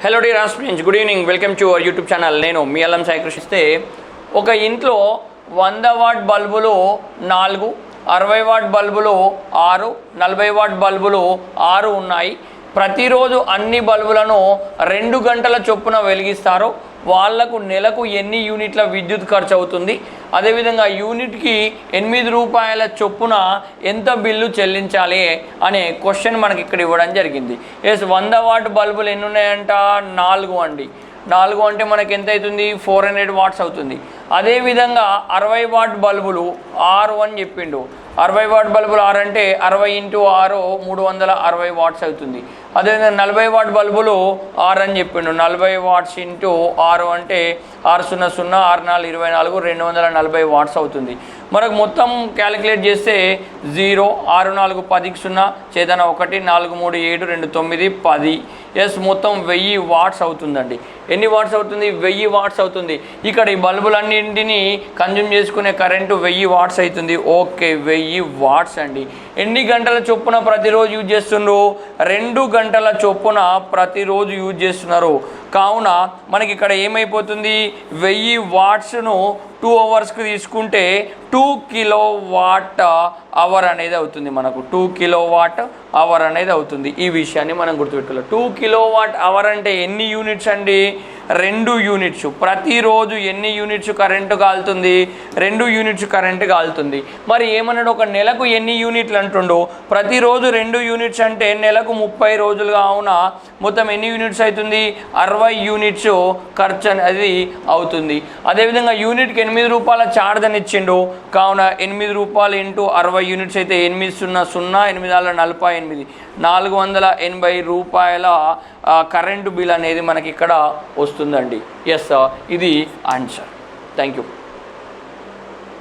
Hello dear aspirants, good evening. Welcome to our YouTube channel. నేను మీ అల్లం సాయి కృష్ణ. ఇస్తే ఒక ఇంట్లో 100 వాట్ బల్బులు 4, 60 వాట్ బల్బులు 6, 40 వాట్ బల్బులు 6 ఉన్నాయి. ప్రతిరోజు అన్ని బల్బులను 2 గంటల చొప్పున వెలిగిస్తారు. వాళ్లకు నెలకు ఎన్ని యూనిట్ల విద్యుత్ ఖర్చు అవుతుంది, అదేవిధంగా యూనిట్కి 8 రూపాయల చొప్పున ఎంత బిల్లు చెల్లించాలి అనే క్వశ్చన్ మనకి ఇక్కడ ఇవ్వడం జరిగింది. 100 వాట్ బల్బులు ఎన్ని ఉన్నాయంట? 4 అండి. 4 అంటే మనకి ఎంత అవుతుంది? 400 వాట్స్ అవుతుంది. అదేవిధంగా 60 వాట్ బల్బులు 6 అని చెప్పిండు. 60 వాట్ బల్బులు 6 అంటే 60 × 6 360 వాట్స్ అవుతుంది. అదేవిధంగా 40 వాట్ బల్బులు 6 అని చెప్పిండు. 40 వాట్స్ × 6 అంటే 600 6×4 24 240 వాట్స్ అవుతుంది. మనకు మొత్తం క్యాలిక్యులేట్ చేస్తే 0 6 4 10 0 చేతన 1 4 3 7 2 9 10. మొత్తం 1000 వాట్స్ అవుతుందండి. ఎన్ని వాట్స్ అవుతుంది? 1000 వాట్స్ అవుతుంది. ఇక్కడ ఈ బల్బులన్నింటినీ కన్జ్యూమ్ చేసుకునే కరెంటు 1000 వాట్స్ అవుతుంది. ఓకే, 1000 వాట్స్ అండి. ఎన్ని గంటల చొప్పున ప్రతిరోజు యూజ్ చేస్తున్నారు? 2 గంటల చొప్పున ప్రతిరోజు యూజ్ చేస్తున్నారు. కావున మనకి ఇక్కడ ఏమైపోతుంది? 1000 వాట్స్ను 2 అవర్స్కి తీసుకుంటే 2 కిలోవాట్ అవర్ అనేది అవుతుంది. మనకు 2 కిలోవాట్ అవర్ అనేది అవుతుంది. ఈ విషయాన్ని మనం గుర్తుపెట్టుకోవాలి. 2 కిలోవాట్ అవర్ అంటే ఎన్ని యూనిట్స్ అండి? 2 యూనిట్స్. ప్రతిరోజు ఎన్ని యూనిట్స్ కరెంటు కాలుతుంది? 2 యూనిట్స్ కరెంటు కాలుతుంది. మరి ఏమన్నాడు? ఒక నెలకు ఎన్ని యూనిట్లు అంటుండో? ప్రతిరోజు 2 యూనిట్స్ అంటే నెలకు 30 రోజులు. కావున మొత్తం ఎన్ని యూనిట్స్ అవుతుంది? 60 యూనిట్స్ ఖర్చు అనేది అవుతుంది. అదేవిధంగా యూనిట్కి 8 రూపాయల ఛార్జ్ అని ఇచ్చిండు. కావున 8 రూపాయలు × 60 యూనిట్స్ అయితే 8 0 0 8 48 480 రూపాయల కరెంటు బిల్ అనేది మనకి ఇక్కడ వస్తుందండి. ఇది ఆన్సర్. Thank you.